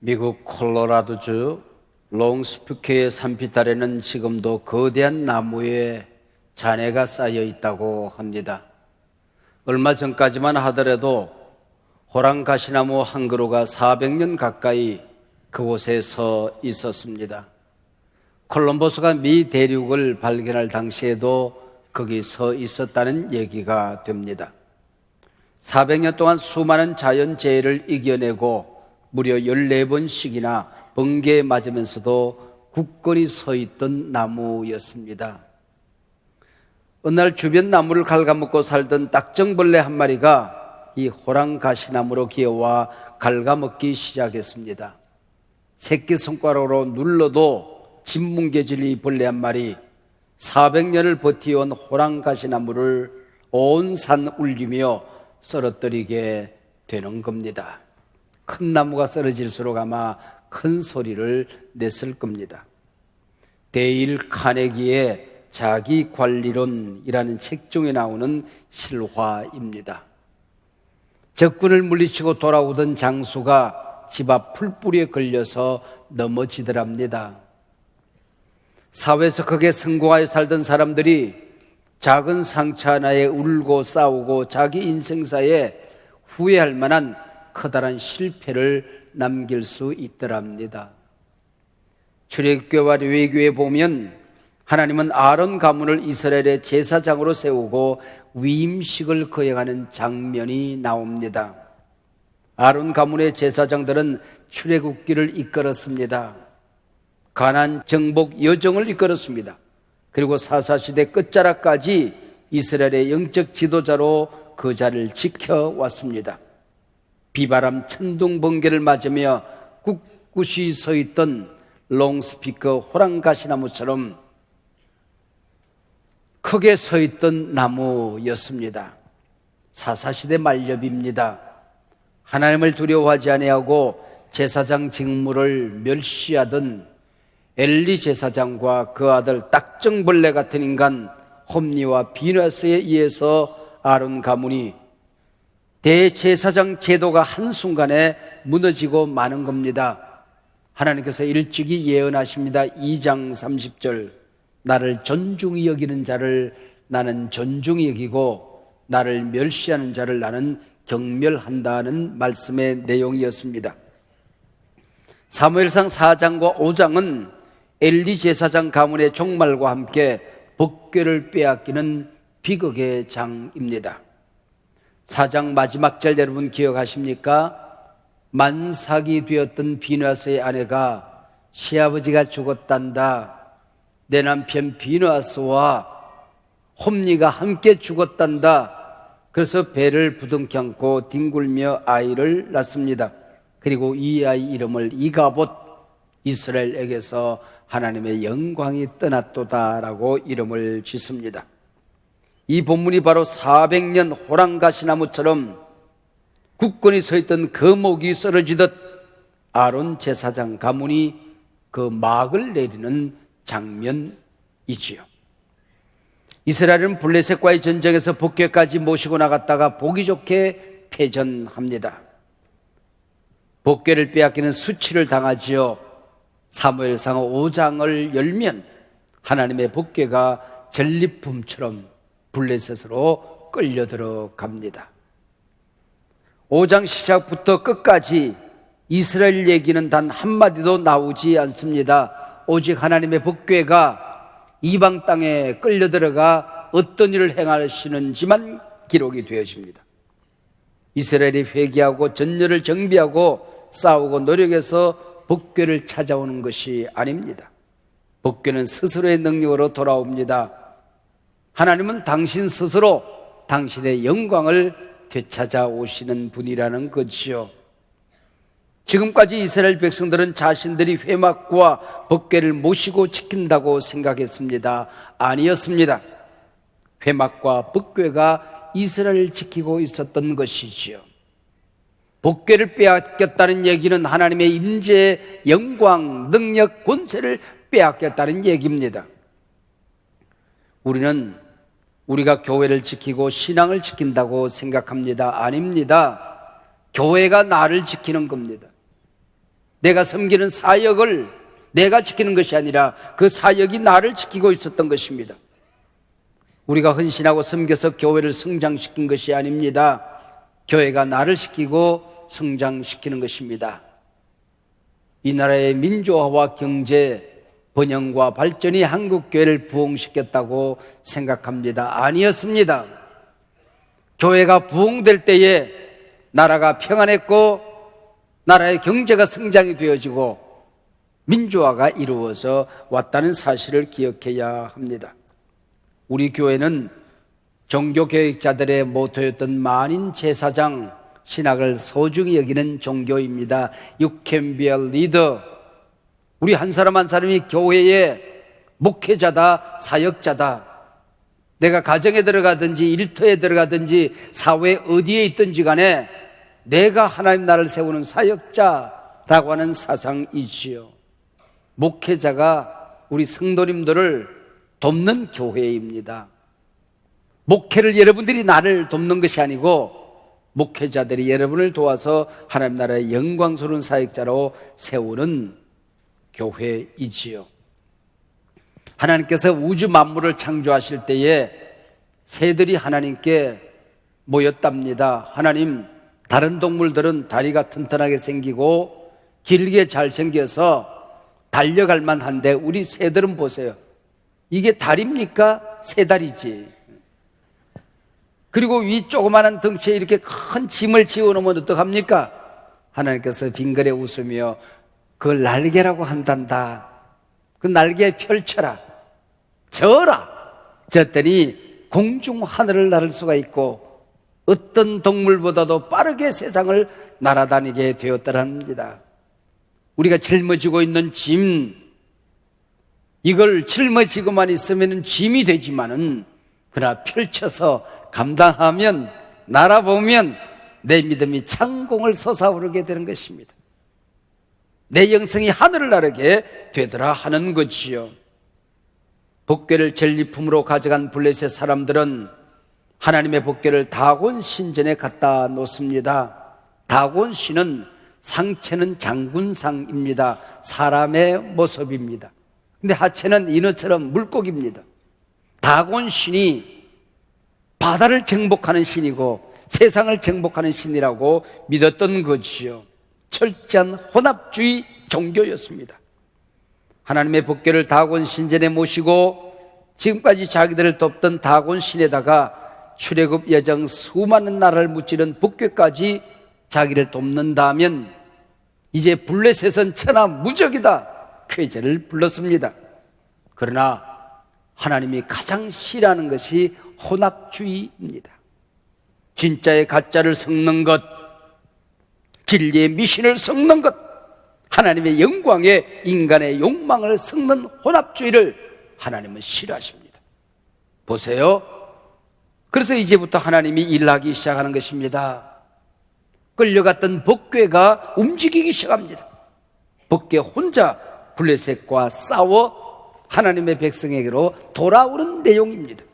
미국 콜로라도주 롱스피크의 산비탈에는 지금도 거대한 나무에 잔해가 쌓여 있다고 합니다. 얼마 전까지만 하더라도 호랑가시나무 한 그루가 400년 가까이 그곳에 서 있었습니다. 콜럼버스가 미 대륙을 발견할 당시에도 거기 서 있었다는 얘기가 됩니다. 400년 동안 수많은 자연재해를 이겨내고 무려 14번씩이나 번개에 맞으면서도 굳건히 서 있던 나무였습니다. 어느 날 주변 나무를 갉아먹고 살던 딱정벌레 한 마리가 이 호랑가시나무로 기어와 갉아먹기 시작했습니다. 새끼손가락으로 눌러도 짓뭉개질 이 벌레 한 마리, 400년을 버티온 호랑가시나무를 온 산 울리며 쓰러뜨리게 되는 겁니다. 큰 나무가 쓰러질수록 아마 큰 소리를 냈을 겁니다. 데일 카네기의 자기관리론이라는 책 중에 나오는 실화입니다. 적군을 물리치고 돌아오던 장수가 집 앞 풀뿌리에 걸려서 넘어지더랍니다. 사회에서 크게 성공하여 살던 사람들이 작은 상처 하나에 울고 싸우고 자기 인생사에 후회할 만한 커다란 실패를 남길 수 있더랍니다. 출애굽기와 레위기에 보면 하나님은 아론 가문을 이스라엘의 제사장으로 세우고 위임식을 거행하는 장면이 나옵니다. 아론 가문의 제사장들은 출애굽기를 이끌었습니다. 가나안 정복 여정을 이끌었습니다. 그리고 사사시대 끝자락까지 이스라엘의 영적 지도자로 그 자리를 지켜왔습니다. 비바람 천둥 번개를 맞으며 꿋꿋이 서 있던 롱스피크 호랑가시나무처럼 크게 서 있던 나무였습니다. 사사시대 말엽입니다. 하나님을 두려워하지 아니하고 제사장 직무를 멸시하던 엘리 제사장과 그 아들 딱정벌레 같은 인간 홈니와 비느하스에 의해서 아론 가문이 대제사장 제도가 한순간에 무너지고 마는 겁니다. 하나님께서 일찍이 예언하십니다. 2장 30절, 나를 존중히 여기는 자를 나는 존중히 여기고 나를 멸시하는 자를 나는 경멸한다는 말씀의 내용이었습니다. 사무엘상 4장과 5장은 엘리 제사장 가문의 종말과 함께 법궤를 빼앗기는 비극의 장입니다. 4장 마지막 절 여러분 기억하십니까? 만삭이 되었던 비느하스의 아내가 시아버지가 죽었단다, 내 남편 비느하스와 홈니가 함께 죽었단다. 그래서 배를 부둥켜 안고 뒹굴며 아이를 낳습니다. 그리고 이 아이 이름을 이가봇, 이스라엘에게서 하나님의 영광이 떠났도다라고 이름을 짓습니다. 이 본문이 바로 400년 호랑가시나무처럼 굳건히 서 있던 거목이 쓰러지듯 아론 제사장 가문이 그 막을 내리는 장면이지요. 이스라엘은 블레셋과의 전쟁에서 복궤까지 모시고 나갔다가 보기 좋게 패전합니다. 복궤를 빼앗기는 수치를 당하지요. 사무엘상 5장을 열면 하나님의 복궤가 전리품처럼 블레셋으로 끌려 들어갑니다. 5장 시작부터 끝까지 이스라엘 얘기는 단 한마디도 나오지 않습니다. 오직 하나님의 복궤가 이방 땅에 끌려 들어가 어떤 일을 행하시는지만 기록이 되어집니다. 이스라엘이 회개하고 전열을 정비하고 싸우고 노력해서 복궤를 찾아오는 것이 아닙니다. 복궤는 스스로의 능력으로 돌아옵니다. 하나님은 당신 스스로 당신의 영광을 되찾아 오시는 분이라는 것이요. 지금까지 이스라엘 백성들은 자신들이 회막과 복궤를 모시고 지킨다고 생각했습니다. 아니었습니다. 회막과 복궤가 이스라엘을 지키고 있었던 것이지요. 복궤를 빼앗겼다는 얘기는 하나님의 임재의 영광, 능력, 권세를 빼앗겼다는 얘기입니다. 우리는 우리가 교회를 지키고 신앙을 지킨다고 생각합니다. 아닙니다. 교회가 나를 지키는 겁니다. 내가 섬기는 사역을 내가 지키는 것이 아니라 그 사역이 나를 지키고 있었던 것입니다. 우리가 헌신하고 섬겨서 교회를 성장시킨 것이 아닙니다. 교회가 나를 지키고 성장시키는 것입니다. 이 나라의 민주화와 경제, 번영과 발전이 한국교회를 부흥시켰다고 생각합니다. 아니었습니다. 교회가 부흥될 때에 나라가 평안했고 나라의 경제가 성장이 되어지고 민주화가 이루어져 왔다는 사실을 기억해야 합니다. 우리 교회는 종교교육자들의 모토였던 만인 제사장 신학을 소중히 여기는 종교입니다. You can be a leader. 우리 한 사람 한 사람이 교회의 목회자다, 사역자다. 내가 가정에 들어가든지 일터에 들어가든지 사회 어디에 있든지 간에 내가 하나님 나라를 세우는 사역자라고 하는 사상이지요. 목회자가 우리 성도님들을 돕는 교회입니다. 목회를 여러분들이 나를 돕는 것이 아니고 목회자들이 여러분을 도와서 하나님 나라의 영광스러운 사역자로 세우는 교회이지요. 하나님께서 우주 만물을 창조하실 때에 새들이 하나님께 모였답니다. 하나님, 다른 동물들은 다리가 튼튼하게 생기고 길게 잘 생겨서 달려갈 만한데 우리 새들은 보세요. 이게 다리입니까? 새 다리지. 그리고 위 조그마한 덩치에 이렇게 큰 짐을 지어놓으면 어떡합니까? 하나님께서 빙그레 웃으며 그걸 날개라고 한단다. 그 날개 펼쳐라. 져라. 졌더니 공중 하늘을 날을 수가 있고 어떤 동물보다도 빠르게 세상을 날아다니게 되었더랍니다. 우리가 짊어지고 있는 짐, 이걸 짊어지고만 있으면 짐이 되지만은 그러나 펼쳐서 감당하면, 날아보면 내 믿음이 창공을 솟아오르게 되는 것입니다. 내 영성이 하늘을 나르게 되더라 하는 것이요. 복궤를 전리품으로 가져간 블레셋 사람들은 하나님의 복궤를 다곤 신전에 갖다 놓습니다. 다곤 신은 상체는 장군상입니다. 사람의 모습입니다. 근데 하체는 인어처럼 물고기입니다. 다곤 신이 바다를 정복하는 신이고 세상을 정복하는 신이라고 믿었던 것이요. 철저한 혼합주의 종교였습니다. 하나님의 복궤를 다곤 신전에 모시고 지금까지 자기들을 돕던 다곤 신에다가 출애굽 여정 수많은 나라를 무찌른 복궤까지 자기를 돕는다면 이제 블레셋은 천하무적이다 쾌재를 불렀습니다. 그러나 하나님이 가장 싫어하는 것이 혼합주의입니다. 진짜의 가짜를 섞는 것, 진리의 미신을 섞는 것, 하나님의 영광에 인간의 욕망을 섞는 혼합주의를 하나님은 싫어하십니다. 보세요. 그래서 이제부터 하나님이 일하기 시작하는 것입니다. 끌려갔던 복궤가 움직이기 시작합니다. 복궤 혼자 블레셋과 싸워 하나님의 백성에게로 돌아오는 내용입니다.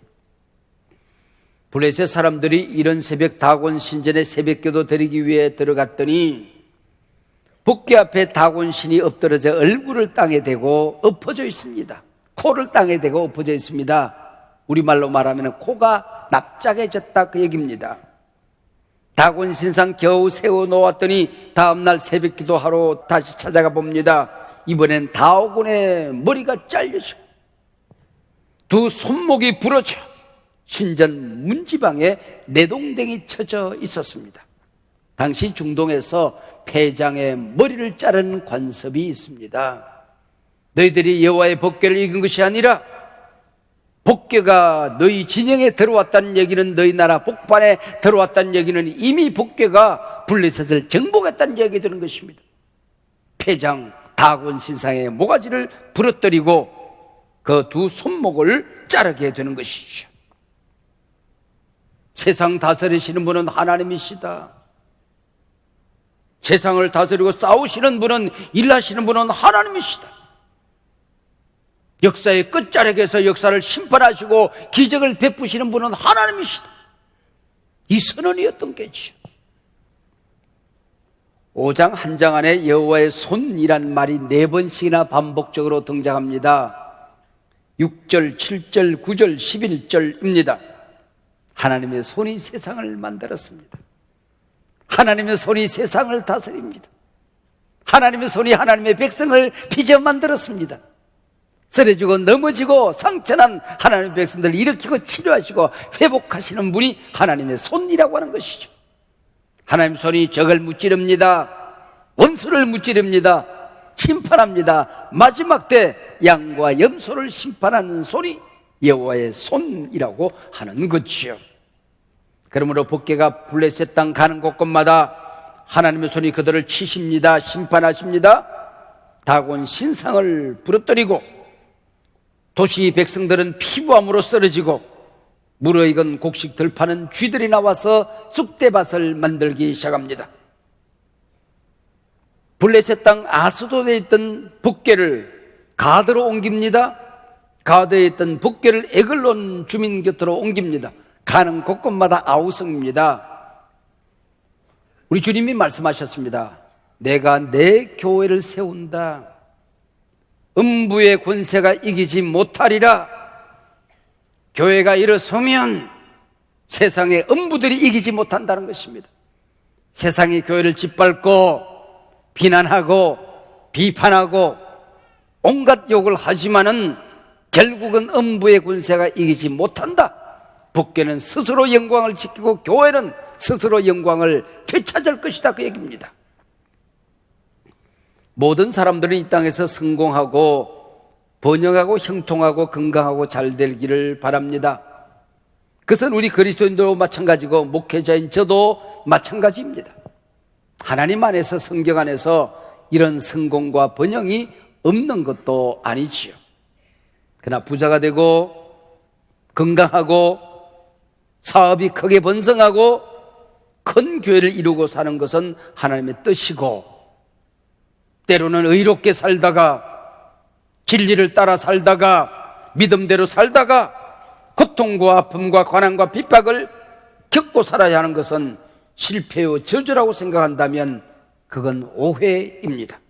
블레셋 사람들이 이런 새벽 다곤 신전에 새벽기도 드리기 위해 들어갔더니 복궤 앞에 다곤 신이 엎드러져 얼굴을 땅에 대고 엎어져 있습니다. 코를 땅에 대고 엎어져 있습니다. 우리말로 말하면 코가 납작해졌다 그 얘기입니다. 다곤 신상 겨우 세워놓았더니 다음날 새벽기도 하러 다시 찾아가 봅니다. 이번엔 다곤의 머리가 잘려서 두 손목이 부러져 신전 문지방에 내동댕이 쳐져 있었습니다. 당시 중동에서 폐장의 머리를 자르는 관습이 있습니다. 너희들이 여호와의 복궤를 읽은 것이 아니라 복궤가 너희 진영에 들어왔다는 얘기는, 너희 나라 복판에 들어왔다는 얘기는 이미 복궤가 블레셋을 정복했다는 얘기 되는 것입니다. 폐장 다곤 신상의 모가지를 부러뜨리고 그 두 손목을 자르게 되는 것이죠. 세상 다스리시는 분은 하나님이시다. 세상을 다스리고 싸우시는 분은, 일하시는 분은 하나님이시다. 역사의 끝자락에서 역사를 심판하시고 기적을 베푸시는 분은 하나님이시다. 이 선언이었던 게지요. 5장 한 장 안에 여호와의 손이란 말이 4번씩이나 반복적으로 등장합니다. 6절, 7절, 9절, 11절입니다. 하나님의 손이 세상을 만들었습니다. 하나님의 손이 세상을 다스립니다. 하나님의 손이 하나님의 백성을 빚어 만들었습니다. 쓰러지고 넘어지고 상처난 하나님의 백성들을 일으키고 치료하시고 회복하시는 분이 하나님의 손이라고 하는 것이죠. 하나님의 손이 적을 무찌릅니다. 원수를 무찌릅니다. 심판합니다. 마지막 때 양과 염소를 심판하는 손이 여호와의 손이라고 하는 것이요. 그러므로 복개가 블레셋 땅 가는 곳곳마다 하나님의 손이 그들을 치십니다. 심판하십니다. 다곤 신상을 부러뜨리고 도시 백성들은 피부암으로 쓰러지고 무르익은 곡식 들파는 쥐들이 나와서 쑥대밭을 만들기 시작합니다. 블레셋 땅 아스돗에 있던 복개를 가드로 옮깁니다. 가드에 있던 복개를 에글론 주민 곁으로 옮깁니다. 가는 곳곳마다 아우성입니다. 우리 주님이 말씀하셨습니다. 내가 내 교회를 세운다. 음부의 권세가 이기지 못하리라. 교회가 일어서면 세상의 음부들이 이기지 못한다는 것입니다. 세상이 교회를 짓밟고 비난하고 비판하고 온갖 욕을 하지만은 결국은 음부의 권세가 이기지 못한다. 복개는 스스로 영광을 지키고 교회는 스스로 영광을 되찾을 것이다, 그 얘기입니다. 모든 사람들은 이 땅에서 성공하고 번영하고 형통하고 건강하고 잘 되기를 바랍니다. 그것은 우리 그리스도인도 마찬가지고 목회자인 저도 마찬가지입니다. 하나님 안에서, 성경 안에서 이런 성공과 번영이 없는 것도 아니지요. 그러나 부자가 되고 건강하고 사업이 크게 번성하고 큰 교회를 이루고 사는 것은 하나님의 뜻이고, 때로는 의롭게 살다가 진리를 따라 살다가 믿음대로 살다가 고통과 아픔과 고난과 핍박을 겪고 살아야 하는 것은 실패요 저주라고 생각한다면 그건 오해입니다.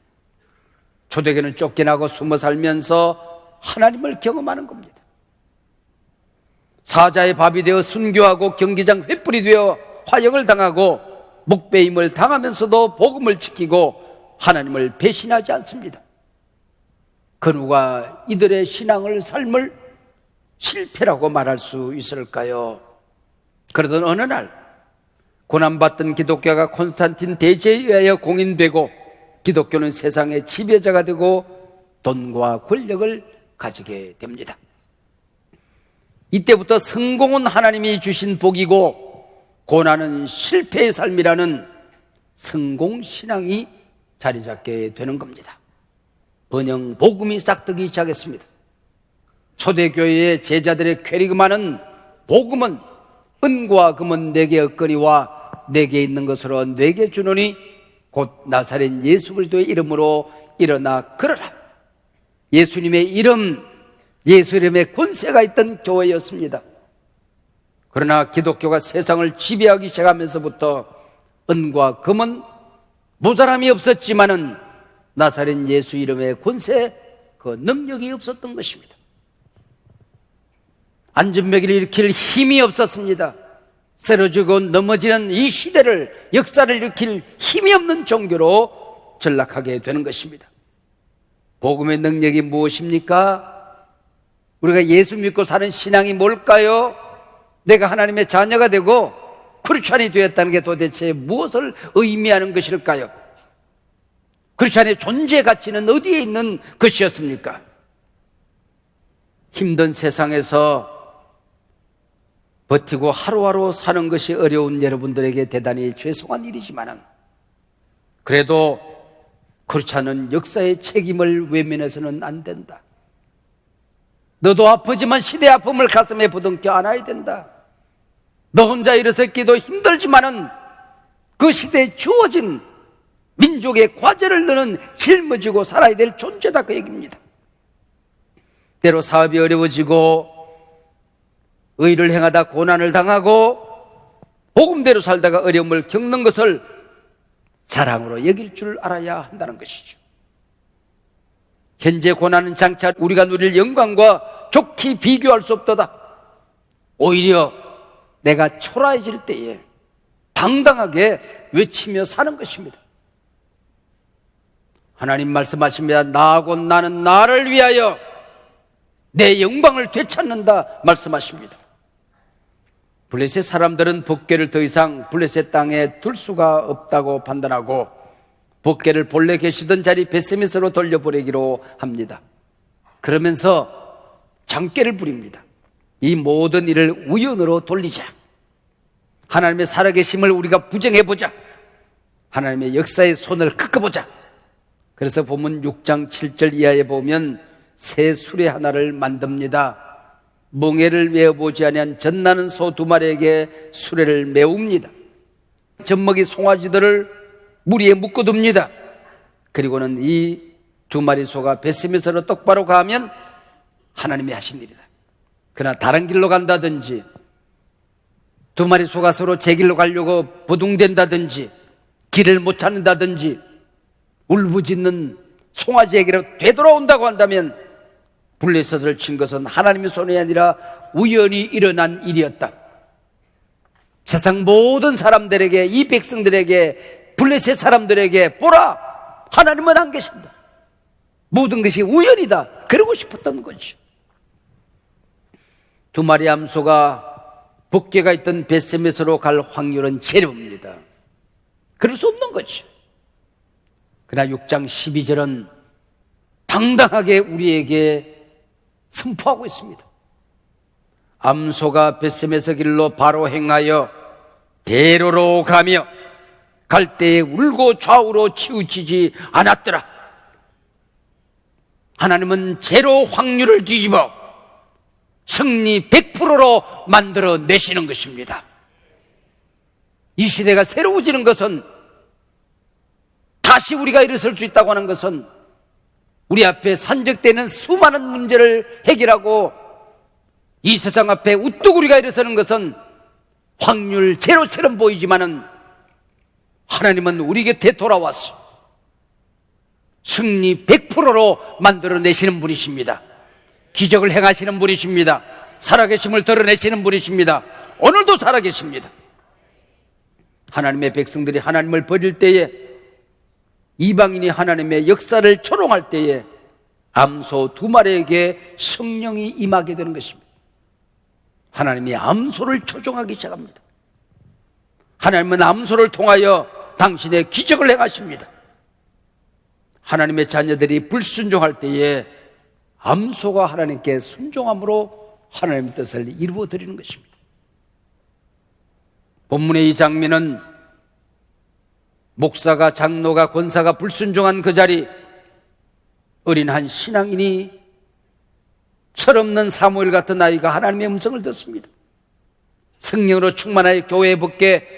초대교회는 쫓겨나고 숨어 살면서 하나님을 경험하는 겁니다. 사자의 밥이 되어 순교하고 경기장 횃불이 되어 화형을 당하고 목배임을 당하면서도 복음을 지키고 하나님을 배신하지 않습니다. 그 누가 이들의 신앙을, 삶을 실패라고 말할 수 있을까요? 그러던 어느 날 고난받던 기독교가 콘스탄틴 대제에 의하여 공인되고 기독교는 세상의 지배자가 되고 돈과 권력을 가지게 됩니다. 이때부터 성공은 하나님이 주신 복이고 고난은 실패의 삶이라는 성공신앙이 자리 잡게 되는 겁니다. 번영, 복음이 싹트기 시작했습니다. 초대교회의 제자들의 쾌리그마는 복음은 은과 금은 내게 없거니와 내게 있는 것으로 내게 주노니 곧 나사렛 예수 그리스도의 이름으로 일어나 걸어라. 예수님의 이름, 예수 이름의 권세가 있던 교회였습니다. 그러나 기독교가 세상을 지배하기 시작하면서부터 은과 금은 모자람이 없었지만은 나사렛 예수 이름의 권세, 그 능력이 없었던 것입니다. 안전병기를 일으킬 힘이 없었습니다. 쓰러지고 넘어지는 이 시대를, 역사를 일으킬 힘이 없는 종교로 전락하게 되는 것입니다. 복음의 능력이 무엇입니까? 우리가 예수 믿고 사는 신앙이 뭘까요? 내가 하나님의 자녀가 되고 크리스찬이 되었다는 게 도대체 무엇을 의미하는 것일까요? 크리스찬의 존재 가치는 어디에 있는 것이었습니까? 힘든 세상에서 버티고 하루하루 사는 것이 어려운 여러분들에게 대단히 죄송한 일이지만 그래도 크리스찬은 역사의 책임을 외면해서는 안 된다. 너도 아프지만 시대의 아픔을 가슴에 부둥켜 안아야 된다. 너 혼자 일어섰기도 힘들지만은 그 시대에 주어진 민족의 과제를 너는 짊어지고 살아야 될 존재다, 그 얘기입니다. 때로 사업이 어려워지고 의를 행하다 고난을 당하고 복음대로 살다가 어려움을 겪는 것을 자랑으로 여길 줄 알아야 한다는 것이죠. 현재 고난은 장차 우리가 누릴 영광과 좋게 비교할 수 없도다. 오히려 내가 초라해질 때에 당당하게 외치며 사는 것입니다. 하나님 말씀하십니다. 나하고 나는 나를 위하여 내 영광을 되찾는다 말씀하십니다. 블레셋 사람들은 법궤를 더 이상 블레셋 땅에 둘 수가 없다고 판단하고 법궤를 본래 계시던 자리 벳세메스로 돌려보내기로 합니다. 그러면서 장꾀를 부립니다. 이 모든 일을 우연으로 돌리자. 하나님의 살아계심을 우리가 부정해보자. 하나님의 역사의 손을 꺾어보자. 그래서 본문 6장 7절 이하에 보면 새 수레 하나를 만듭니다. 멍에를 메어보지 아니한 젖나는 소 2마리에게 수레를 메웁니다. 젖먹이 송아지들을 무리에 묶어둡니다. 그리고는 이 2마리 소가 벳세메스로 똑바로 가면 하나님이 하신 일이다. 그러나 다른 길로 간다든지 2마리 소가 서로 제 길로 가려고 부둥댄다든지 길을 못 찾는다든지 울부짖는 송아지에게로 되돌아온다고 한다면 블레셋을 친 것은 하나님의 손이 아니라 우연히 일어난 일이었다. 세상 모든 사람들에게, 이 백성들에게, 블레셋 사람들에게 보라, 하나님은 안 계신다. 모든 것이 우연이다. 그러고 싶었던 거죠. 2마리 암소가 법궤가 있던 벳세메스로 갈 확률은 제로입니다. 그럴 수 없는 거죠. 그러나 6장 12절은 당당하게 우리에게 선포하고 있습니다. 암소가 벳세메스 길로 바로 행하여 대로로 가며 갈 때에 울고 좌우로 치우치지 않았더라. 하나님은 제로 확률을 뒤집어 승리 100%로 만들어 내시는 것입니다. 이 시대가 새로워지는 것은, 다시 우리가 일어설 수 있다고 하는 것은 우리 앞에 산적되는 수많은 문제를 해결하고 이 세상 앞에 우뚝 우리가 일어서는 것은 확률 제로처럼 보이지만은 하나님은 우리 곁에 돌아와서 승리 100%로 만들어내시는 분이십니다. 기적을 행하시는 분이십니다. 살아계심을 드러내시는 분이십니다. 오늘도 살아계십니다. 하나님의 백성들이 하나님을 버릴 때에, 이방인이 하나님의 역사를 조롱할 때에 암소 2마리에게 성령이 임하게 되는 것입니다. 하나님이 암소를 조종하기 시작합니다. 하나님은 암소를 통하여 당신의 기적을 행하십니다. 하나님의 자녀들이 불순종할 때에 암소가 하나님께 순종함으로 하나님의 뜻을 이루어 드리는 것입니다. 본문의 이 장면은 목사가, 장로가, 권사가 불순종한 그 자리, 어린 한 신앙인이 철없는 사무엘 같은 아이가 하나님의 음성을 듣습니다. 성령으로 충만하여 교회에 붙게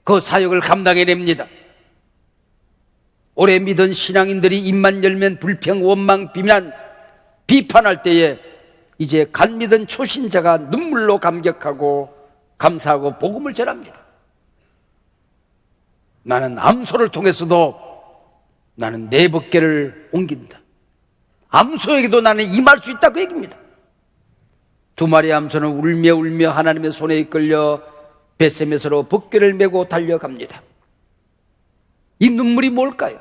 그 사역을 감당해냅니다. 오래 믿은 신앙인들이 입만 열면 불평, 원망, 비난, 비판할 때에 이제 간 믿은 초신자가 눈물로 감격하고 감사하고 복음을 전합니다. 나는 암소를 통해서도 나는 내 법궤를 옮긴다. 암소에게도 나는 임할 수 있다, 그 얘기입니다. 2마리 암소는 울며 울며 하나님의 손에 이끌려 벳세메스로 법궤를 메고 달려갑니다. 이 눈물이 뭘까요?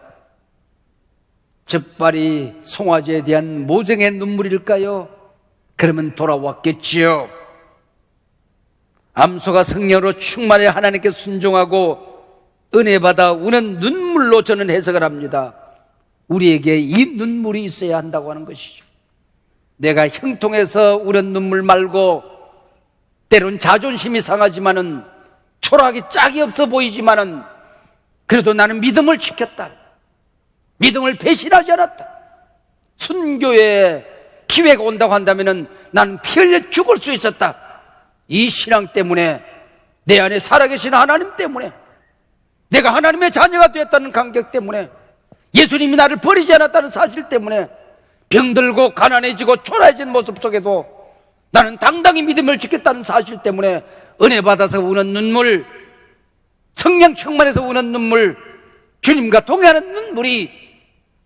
젖발이 송아지에 대한 모정의 눈물일까요? 그러면 돌아왔겠지요. 암소가 성령으로 충만해 하나님께 순종하고 은혜 받아 우는 눈물로 저는 해석을 합니다. 우리에게 이 눈물이 있어야 한다고 하는 것이죠. 내가 형통해서 우는 눈물 말고, 때론 자존심이 상하지만은, 초라하기 짝이 없어 보이지만은, 그래도 나는 믿음을 지켰다. 믿음을 배신하지 않았다. 순교의 기회가 온다고 한다면은 나는 피 흘려 죽을 수 있었다. 이 신앙 때문에, 내 안에 살아계신 하나님 때문에, 내가 하나님의 자녀가 되었다는 감격 때문에, 예수님이 나를 버리지 않았다는 사실 때문에, 병들고 가난해지고 초라해진 모습 속에도 나는 당당히 믿음을 지켰다는 사실 때문에 은혜 받아서 우는 눈물, 성령 충만해서 우는 눈물, 주님과 동행하는 눈물이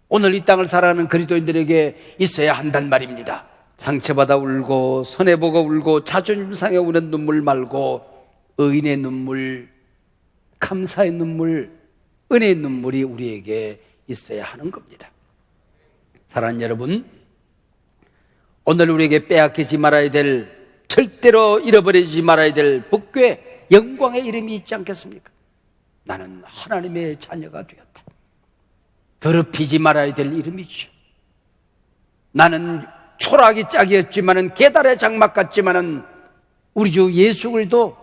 오늘 이 땅을 살아가는 그리스도인들에게 있어야 한단 말입니다. 상처받아 울고 손해보고 울고 자존심 상해 우는 눈물 말고 의인의 눈물, 감사의 눈물, 은혜의 눈물이 우리에게 있어야 하는 겁니다. 사랑하는 여러분, 오늘 우리에게 빼앗기지 말아야 될, 절대로 잃어버리지 말아야 될 복교의 영광의 이름이 있지 않겠습니까? 나는 하나님의 자녀가 되었다. 더럽히지 말아야 될 이름이죠. 나는 초라하기 짝이었지만은 계달의 장막 같지만은 우리 주 예수 그리스도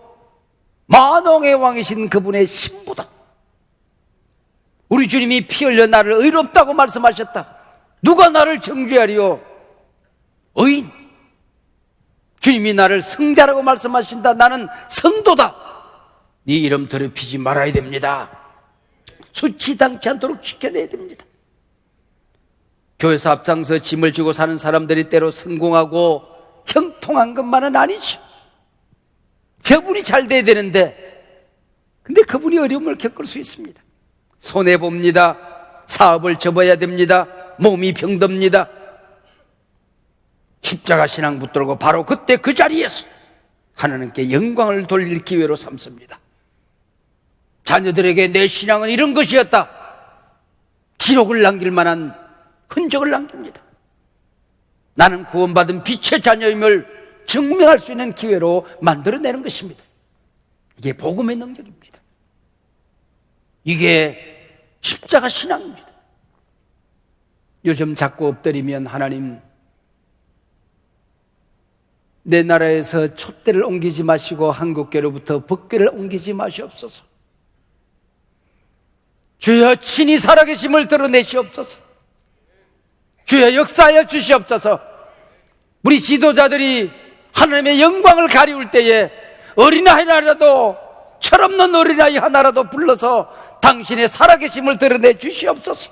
만왕의 왕이신 그분의 신부다. 우리 주님이 피 흘려 나를 의롭다고 말씀하셨다. 누가 나를 정죄하리요? 의인. 주님이 나를 성자라고 말씀하신다. 나는 성도다. 네 이름 더럽히지 말아야 됩니다. 수치당치 않도록 지켜내야 됩니다. 교회에서 앞장서 짐을 지고 사는 사람들이 때로 성공하고 형통한 것만은 아니죠. 저분이 잘 돼야 되는데, 근데 그분이 어려움을 겪을 수 있습니다. 손해봅니다. 사업을 접어야 됩니다. 몸이 병듭니다. 십자가 신앙 붙들고 바로 그때 그 자리에서 하나님께 영광을 돌릴 기회로 삼습니다. 자녀들에게 내 신앙은 이런 것이었다. 기록을 남길 만한 흔적을 남깁니다. 나는 구원받은 빛의 자녀임을 증명할 수 있는 기회로 만들어내는 것입니다. 이게 복음의 능력입니다. 이게 십자가 신앙입니다. 요즘 자꾸 엎드리면 하나님, 내 나라에서 촛대를 옮기지 마시고 한국교로부터 법궤를 옮기지 마시옵소서. 주여 친히 살아계심을 드러내시옵소서. 주여 역사하여 주시옵소서. 우리 지도자들이 하나님의 영광을 가리울 때에 어린아이 하나라도, 철없는 어린아이 하나라도 불러서 당신의 살아계심을 드러내 주시옵소서.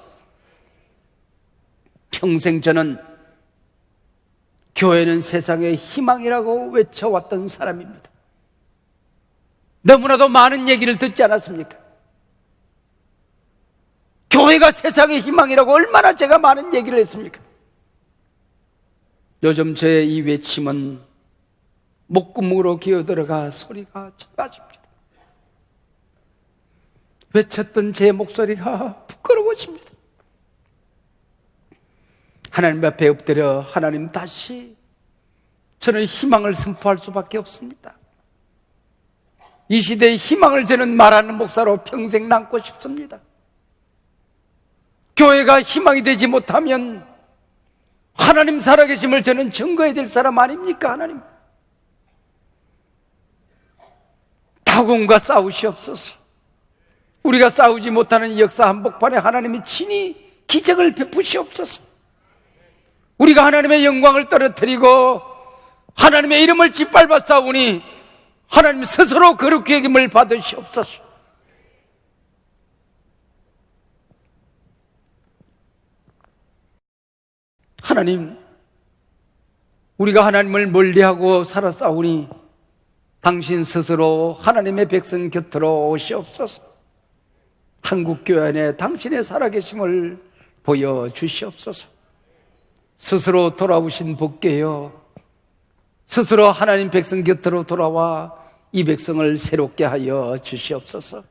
평생 저는 교회는 세상의 희망이라고 외쳐왔던 사람입니다. 너무나도 많은 얘기를 듣지 않았습니까? 교회가 세상의 희망이라고 얼마나 제가 많은 얘기를 했습니까? 요즘 저의 이 외침은 목구멍으로 기어들어가 소리가 작아집니다. 외쳤던 제 목소리가 부끄러워집니다. 하나님 앞에 엎드려 하나님 다시 저는 희망을 선포할 수밖에 없습니다. 이 시대의 희망을 저는 말하는 목사로 평생 남고 싶습니다. 교회가 희망이 되지 못하면 하나님 살아계심을 저는 증거해야 될 사람 아닙니까? 하나님, 다곤과 싸우시옵소서. 우리가 싸우지 못하는 이 역사 한복판에 하나님이 친히 기적을 베푸시옵소서. 우리가 하나님의 영광을 떨어뜨리고 하나님의 이름을 짓밟아 싸우니 하나님 스스로 거룩히 여김을 받으시옵소서. 하나님, 우리가 하나님을 멀리하고 살아 싸우니 당신 스스로 하나님의 백성 곁으로 오시옵소서. 한국교회 안에 당신의 살아계심을 보여주시옵소서. 스스로 돌아오신 복개여, 스스로 하나님 백성 곁으로 돌아와 이 백성을 새롭게 하여 주시옵소서.